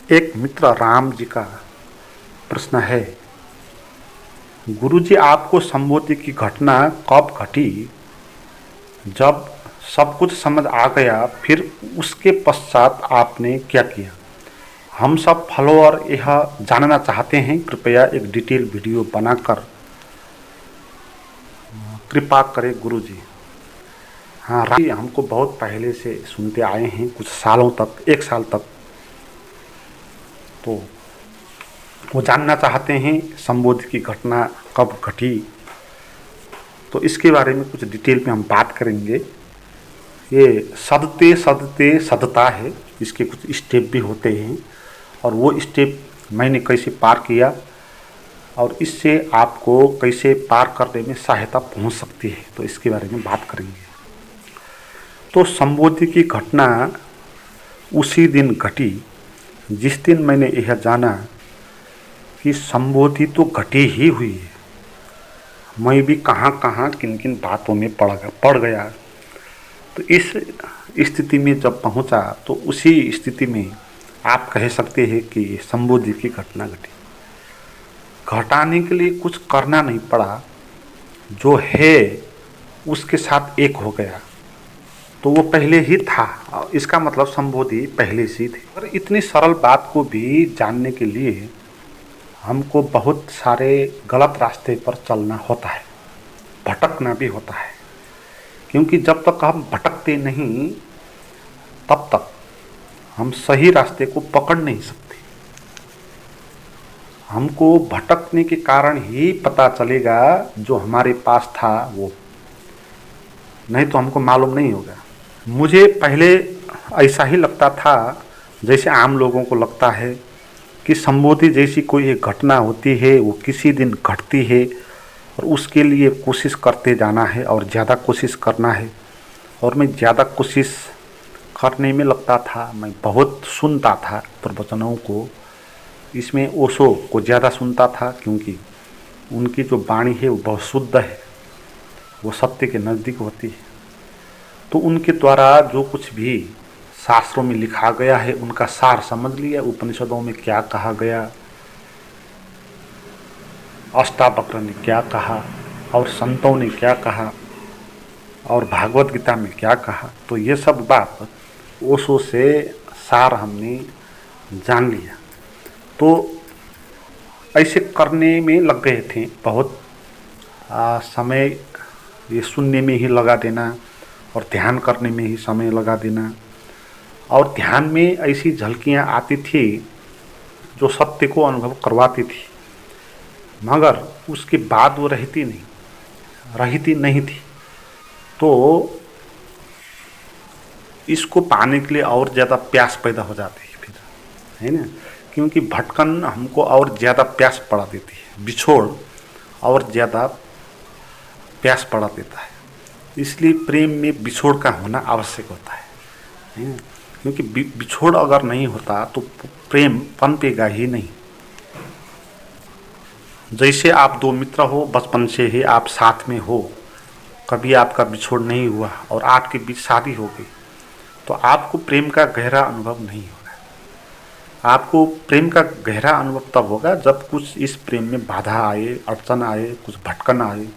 एक मित्र राम जी का प्रश्न है, गुरुजी आपको संबोधि की घटना कब घटी? जब सब कुछ समझ आ गया फिर उसके पश्चात आपने क्या किया? हम सब फॉलोअर यह जानना चाहते हैं। कृपया एक डिटेल वीडियो बनाकर कृपा करें गुरुजी। हाँ, राम जी हमको बहुत पहले से सुनते आए हैं, कुछ सालों तक, 1 साल तक। तो वो जानना चाहते हैं संबोधि की घटना कब घटी। तो इसके बारे में कुछ डिटेल में हम बात करेंगे। ये सदते सदते सदता है, इसके कुछ स्टेप भी होते हैं और वो स्टेप मैंने कैसे पार किया और इससे आपको कैसे पार करने में सहायता पहुंच सकती है, तो इसके बारे में बात करेंगे। तो संबोधि की घटना उसी दिन घटी जिस दिन मैंने यह जाना कि संबोधि तो घटी ही हुई है। मैं भी कहाँ कहाँ किन किन बातों में पड़ गया। तो इस स्थिति में जब पहुँचा तो उसी स्थिति में आप कह सकते हैं कि संबोधि की घटना घटी। घटाने के लिए कुछ करना नहीं पड़ा, जो है उसके साथ एक हो गया, तो वो पहले ही था। इसका मतलब संबोधि पहले से थी। और इतनी सरल बात को भी जानने के लिए हमको बहुत सारे गलत रास्ते पर चलना होता है, भटकना भी होता है। क्योंकि जब तक हम भटकते नहीं तब तक हम सही रास्ते को पकड़ नहीं सकते। हमको भटकने के कारण ही पता चलेगा जो हमारे पास था वो, नहीं तो हमको मालूम नहीं होगा। मुझे पहले ऐसा ही लगता था जैसे आम लोगों को लगता है कि संबोधि जैसी कोई एक घटना होती है, वो किसी दिन घटती है और उसके लिए कोशिश करते जाना है और ज़्यादा कोशिश करना है। और मैं ज़्यादा कोशिश करने में लगता था। मैं बहुत सुनता था प्रवचनों को, इसमें ओशो को ज़्यादा सुनता था क्योंकि उनकी जो वाणी है वो बहुत शुद्ध है, वो सत्य के नज़दीक होती है। तो उनके द्वारा जो कुछ भी शास्त्रों में लिखा गया है उनका सार समझ लिया। उपनिषदों में क्या कहा गया, अष्टावक्र ने क्या कहा और संतों ने क्या कहा और भागवत गीता में क्या कहा, तो ये सब बात ओशो से सार हमने जान लिया। तो ऐसे करने में लग गए थे बहुत समय, ये सुनने में ही लगा देना और ध्यान करने में ही समय लगा देना। और ध्यान में ऐसी झलकियाँ आती थी जो सत्य को अनुभव करवाती थी, मगर उसके बाद वो रहती नहीं थी। तो इसको पाने के लिए और ज़्यादा प्यास पैदा हो जाती है फिर, है ना। क्योंकि भटकन हमको और ज़्यादा प्यास बढ़ा देती है, बिछोड़ और ज़्यादा प्यास बढ़ा देता है। इसलिए प्रेम में बिछोड़ का होना आवश्यक होता है ना? क्योंकि बिछोड़ अगर नहीं होता तो प्रेम पनपेगा ही नहीं। जैसे आप दो मित्र हो, बचपन से ही आप साथ में हो, कभी आपका बिछोड़ नहीं हुआ और आपके बीच शादी हो गई, तो आपको प्रेम का गहरा अनुभव नहीं होगा। आपको प्रेम का गहरा अनुभव तब होगा जब कुछ इस प्रेम में बाधा आए, अड़चन आए, कुछ भटकन आए,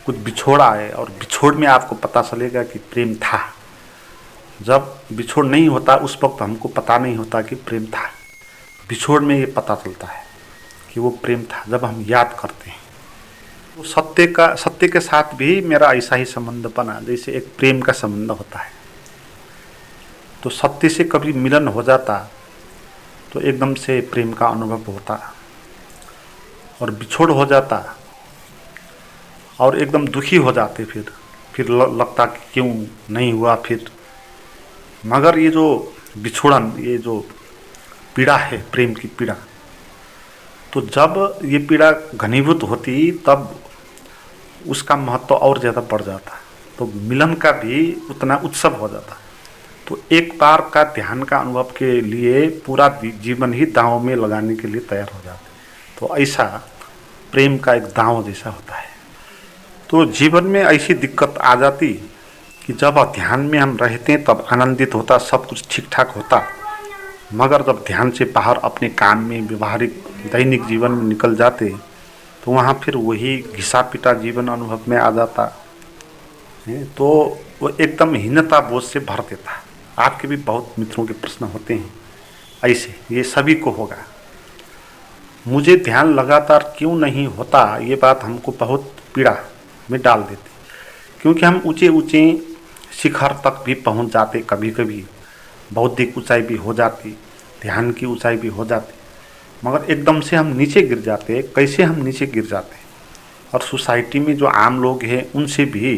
कुछ बिछोड़ आए, और बिछोड़ में आपको पता चलेगा कि प्रेम था। जब बिछोड़ नहीं होता उस वक्त हमको पता नहीं होता कि प्रेम था। बिछोड़ में ये पता चलता है कि वो प्रेम था जब हम याद करते हैं। तो सत्य के साथ भी मेरा ऐसा ही संबंध बना जैसे एक प्रेम का संबंध होता है। तो सत्य से कभी मिलन हो जाता तो एकदम से प्रेम का अनुभव होता, और बिछोड़ हो जाता और एकदम दुखी हो जाते। फिर लगता कि क्यों नहीं हुआ फिर। मगर ये जो बिछोड़न, ये जो पीड़ा है, प्रेम की पीड़ा, तो जब ये पीड़ा घनीभूत होती तब उसका महत्व और ज़्यादा बढ़ जाता, तो मिलन का भी उतना उत्सव हो जाता। तो एक बार का ध्यान का अनुभव के लिए पूरा जीवन ही दांव में लगाने के लिए तैयार हो जाते। तो ऐसा प्रेम का एक दांव जैसा होता है। तो जीवन में ऐसी दिक्कत आ जाती कि जब ध्यान में हम रहते हैं तब आनंदित होता, सब कुछ ठीक ठाक होता, मगर जब ध्यान से बाहर अपने काम में, व्यवहारिक दैनिक जीवन में निकल जाते तो वहाँ फिर वही घिसा पिटा जीवन अनुभव में आ जाता है। तो वो एकदम हीनता बोझ से भर देता। आपके भी बहुत मित्रों के प्रश्न होते हैं ऐसे, ये सभी को होगा। मुझे ध्यान लगातार क्यों नहीं होता, ये बात हमको बहुत पीड़ा में डाल देती, क्योंकि हम ऊंचे ऊंचे शिखर तक भी पहुंच जाते, कभी कभी बौद्धिक ऊंचाई भी हो जाती, ध्यान की ऊंचाई भी हो जाती, मगर एकदम से हम नीचे गिर जाते। कैसे हम नीचे गिर जाते, और सोसाइटी में जो आम लोग हैं उनसे भी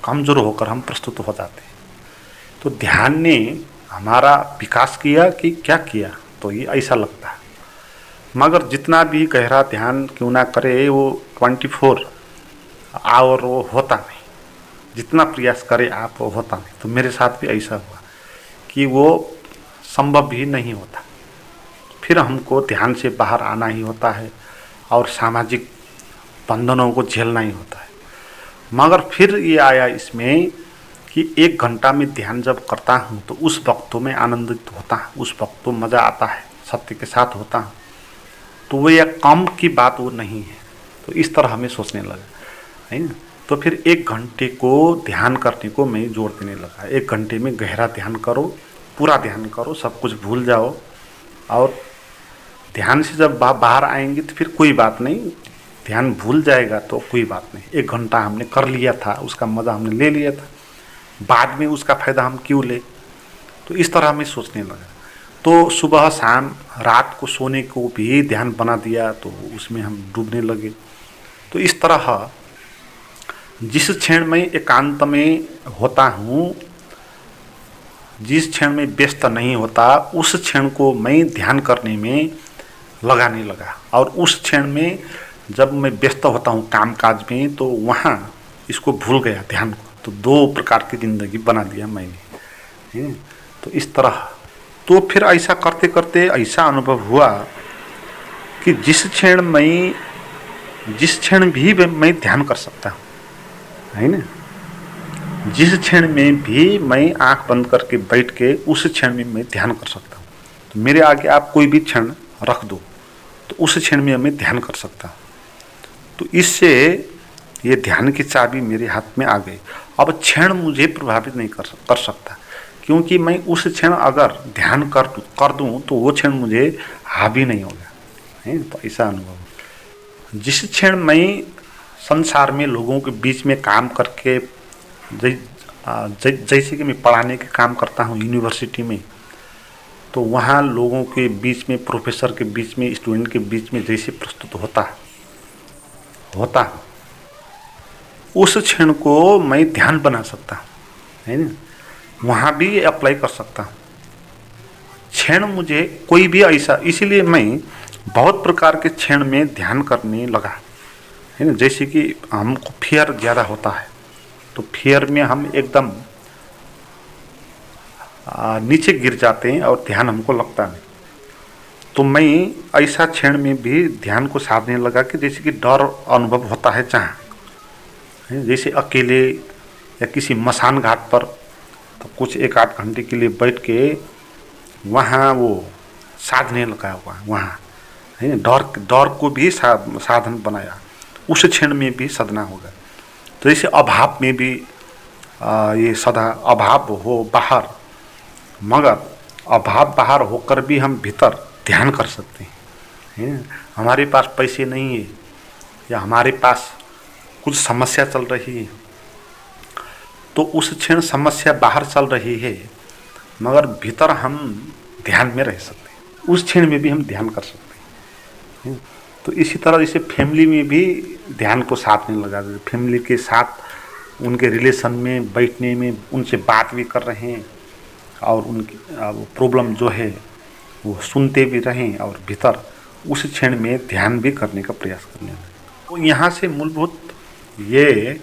कमज़ोर होकर हम प्रस्तुत हो जाते। तो ध्यान ने हमारा विकास किया कि क्या किया, तो ये ऐसा लगता है। मगर जितना भी गहरा ध्यान क्यों ना करे, वो 24 आवर वो होता नहीं। जितना प्रयास करे आप, वो होता नहीं। तो मेरे साथ भी ऐसा हुआ कि वो संभव ही नहीं होता। फिर हमको ध्यान से बाहर आना ही होता है और सामाजिक बंधनों को झेलना ही होता है। मगर फिर ये आया इसमें कि 1 घंटा में ध्यान जब करता हूँ तो उस वक्त तो मैं आनंदित होता हूँ, उस वक्त तो मज़ा आता है, सत्य के साथ होता हूँ। तो वो यह कम की बात वो नहीं है। तो इस तरह हमें सोचने लगा, है ना। तो फिर 1 घंटे को ध्यान करने को मैं जोर देने लगा। 1 घंटे में गहरा ध्यान करो, पूरा ध्यान करो, सब कुछ भूल जाओ। और ध्यान से जब बाहर आएंगे तो फिर कोई बात नहीं, ध्यान भूल जाएगा तो कोई बात नहीं। 1 घंटा हमने कर लिया था, उसका मज़ा हमने ले लिया था, बाद में उसका फ़ायदा हम क्यों ले। तो इस तरह मैं सोचने लगा। तो सुबह शाम रात को सोने को भी ध्यान बना दिया, तो उसमें हम डूबने लगे। तो इस तरह जिस क्षण में एकांत में होता हूँ, जिस क्षण में व्यस्त नहीं होता, उस क्षण को मैं ध्यान करने में लगाने लगा। और उस क्षण में जब मैं व्यस्त होता हूँ काम काज में, तो वहाँ इसको भूल गया ध्यान को। तो 2 प्रकार की ज़िंदगी बना दिया मैंने। तो इस तरह तो फिर ऐसा करते करते ऐसा अनुभव हुआ कि जिस क्षण भी मैं ध्यान कर सकता हूँ, है ना। जिस क्षण में भी मैं आंख बंद करके बैठ के उस क्षण में मैं ध्यान कर सकता हूँ। तो मेरे आगे आप कोई भी क्षण रख दो तो उस क्षण में मैं ध्यान कर सकता हूँ। तो इससे ये ध्यान की चाबी मेरे हाथ में आ गई। अब क्षण मुझे प्रभावित नहीं कर सकता, क्योंकि मैं उस क्षण अगर ध्यान कर दूँ तो वो क्षण मुझे हावी नहीं होगा, है। तो ऐसा अनुभव। जिस क्षण मैं संसार में लोगों के बीच में काम करके, जैसे कि मैं पढ़ाने के काम करता हूँ यूनिवर्सिटी में, तो वहाँ लोगों के बीच में, प्रोफेसर के बीच में, स्टूडेंट के बीच में जैसे प्रस्तुत होता उस क्षण को मैं ध्यान बना सकता हूँ, है ना। वहाँ भी अप्लाई कर सकता हूँ। क्षण मुझे कोई भी ऐसा, इसीलिए मैं बहुत प्रकार के क्षण में ध्यान करने लगा, है ना। जैसे कि हमको फियर ज़्यादा होता है, तो फियर में हम एकदम नीचे गिर जाते हैं और ध्यान हमको लगता नहीं। तो मैं ऐसा क्षण में भी ध्यान को साधने लगा कि जैसे कि डर अनुभव होता है जहाँ, जैसे अकेले या किसी मसान घाट पर, तो कुछ 1-8 घंटे के लिए बैठ के वहाँ वो साधने लगा हुआ वहाँ, है ना। डर को भी साधन बनाया, उस क्षण में भी साधना होगा। तो जैसे अभाव में भी ये सदा अभाव हो बाहर, मगर अभाव बाहर होकर भी हम भीतर ध्यान कर सकते हैं। हमारे पास पैसे नहीं है या हमारे पास कुछ समस्या चल रही है, तो उस क्षण समस्या बाहर चल रही है मगर भीतर हम ध्यान में रह सकते हैं, उस क्षण में भी हम ध्यान कर सकते हैं। तो इसी तरह जैसे फैमिली में भी ध्यान को साथ में लगा देते, फैमिली के साथ उनके रिलेशन में बैठने में उनसे बात भी कर रहे हैं और उनकी प्रॉब्लम जो है वो सुनते भी रहें और भीतर उस क्षण में ध्यान भी करने का प्रयास करने लगे। तो यहाँ से मूलभूत ये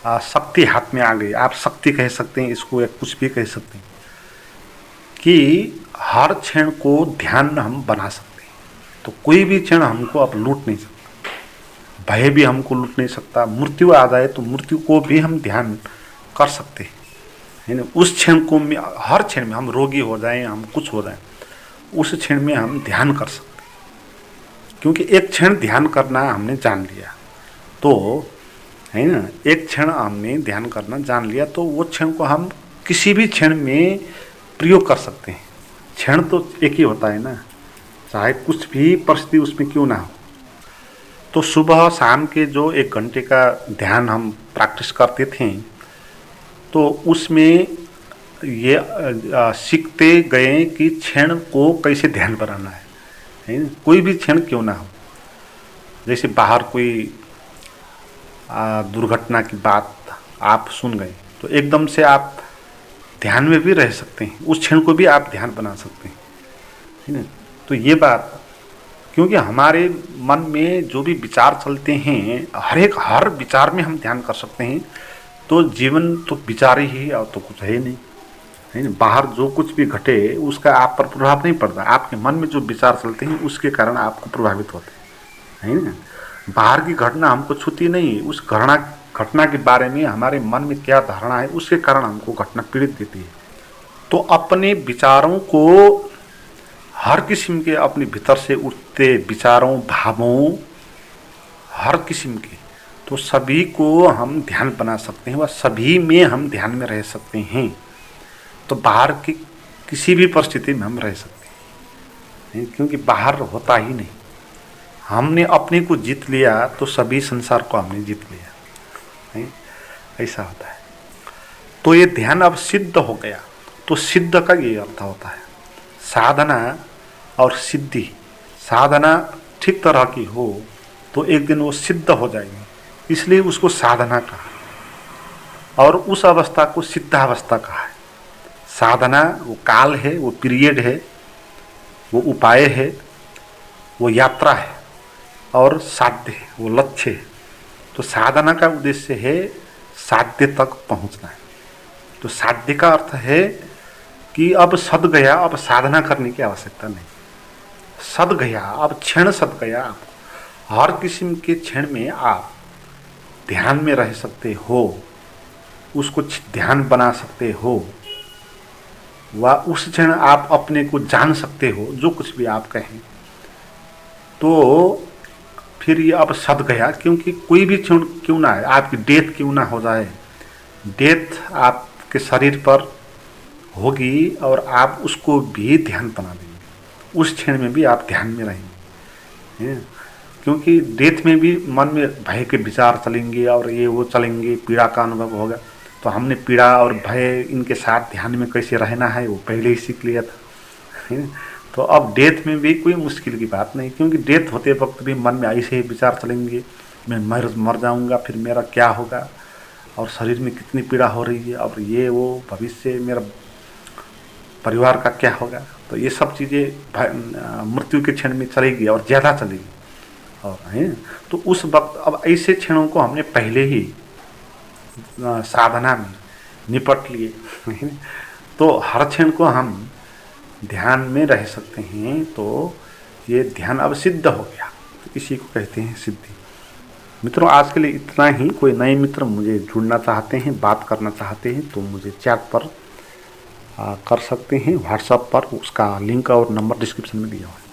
शक्ति हाथ में आ गई। आप शक्ति कह सकते हैं इसको या कुछ भी कह सकते हैं कि हर क्षण को ध्यान हम बना सकते हैं। तो कोई भी क्षण हमको अब लूट नहीं सकता, भय भी हमको लूट नहीं सकता। मृत्यु आ जाए तो मृत्यु को भी हम ध्यान कर सकते हैं, है ना। उस क्षण को हर क्षण में हम रोगी हो जाएं, हम कुछ हो जाएं, उस क्षण में हम ध्यान कर सकते हैं। क्योंकि एक क्षण ध्यान करना हमने जान लिया तो है ना, एक क्षण हमने ध्यान करना जान लिया तो वो क्षण को हम किसी भी क्षण में प्रयोग कर सकते हैं। क्षण तो एक ही होता है ना, चाहे कुछ भी परिस्थिति उसमें क्यों ना हो। तो सुबह शाम के जो 1 घंटे का ध्यान हम प्रैक्टिस करते थे तो उसमें ये सीखते गए कि क्षण को कैसे ध्यान बनाना है ना? कोई भी क्षण क्यों ना हो, जैसे बाहर कोई दुर्घटना की बात आप सुन गए तो एकदम से आप ध्यान में भी रह सकते हैं, उस क्षण को भी आप ध्यान बना सकते हैं, है ना। तो ये बात, क्योंकि हमारे मन में जो भी विचार चलते हैं हर विचार में हम ध्यान कर सकते हैं। तो जीवन तो विचार ही है और तो कुछ है नहीं, है ना। बाहर जो कुछ भी घटे उसका आप पर प्रभाव नहीं पड़ता, आपके मन में जो विचार चलते हैं उसके कारण आपको प्रभावित होते हैं, है ना। बाहर की घटना हमको छूती नहीं, उस घटना के बारे में हमारे मन में क्या धारणा है उसके कारण हमको घटना पीड़ित देती है। तो अपने विचारों को, हर किस्म के अपने भीतर से उठते विचारों भावों हर किस्म के, तो सभी को हम ध्यान बना सकते हैं व सभी में हम ध्यान में रह सकते हैं। तो बाहर की किसी भी परिस्थिति में हम रह सकते हैं, क्योंकि बाहर होता ही नहीं। हमने अपने को जीत लिया तो सभी संसार को हमने जीत लिया, है? ऐसा होता है। तो ये ध्यान अब सिद्ध हो गया। तो सिद्ध का ये अर्थ होता है साधना और सिद्धि। साधना ठीक तरह की हो तो एक दिन वो सिद्ध हो जाएगी, इसलिए उसको साधना कहा और उस अवस्था को सिद्धावस्था कहा है। साधना वो काल है, वो पीरियड है, वो उपाय है, वो यात्रा है और साध्य है, वो लक्ष्य है। तो साधना का उद्देश्य है साध्य तक पहुंचना है। तो साध्य का अर्थ है कि अब सद गया, अब साधना करने की आवश्यकता नहीं, सद गया, अब क्षण सद गया। हर किस्म के क्षण में आप ध्यान में रह सकते हो, उसको ध्यान बना सकते हो व उस क्षण आप अपने को जान सकते हो, जो कुछ भी आप कहें। तो फिर ये अब सद गया, क्योंकि कोई भी क्षण क्यों ना है, आपकी डेथ क्यों ना हो जाए, डेथ आपके शरीर पर होगी और आप उसको भी ध्यान बना देंगे, उस क्षण में भी आप ध्यान में रहेंगे। क्योंकि डेथ में भी मन में भय के विचार चलेंगे और ये वो चलेंगे, पीड़ा का अनुभव होगा। तो हमने पीड़ा और भय इनके साथ ध्यान में कैसे रहना है वो पहले ही सीख लिया था, है। तो अब डेथ में भी कोई मुश्किल की बात नहीं, क्योंकि डेथ होते वक्त भी मन में ऐसे ही विचार चलेंगे, मैं मर जाऊंगा, फिर मेरा क्या होगा और शरीर में कितनी पीड़ा हो रही है और ये वो भविष्य मेरा परिवार का क्या होगा। तो ये सब चीज़ें मृत्यु के क्षण में चलेगी और ज़्यादा चलेगी और है। तो उस वक्त अब ऐसे क्षणों को हमने पहले ही साधना में निपट लिए तो हर क्षण को हम ध्यान में रह सकते हैं। तो ये ध्यान अब सिद्ध हो गया, तो इसी को कहते हैं सिद्धि। मित्रों, आज के लिए इतना ही। कोई नए मित्र मुझे जुड़ना चाहते हैं, बात करना चाहते हैं तो मुझे चैट पर कर सकते हैं, व्हाट्सएप पर। उसका लिंक और नंबर डिस्क्रिप्शन में दिया हुआ है।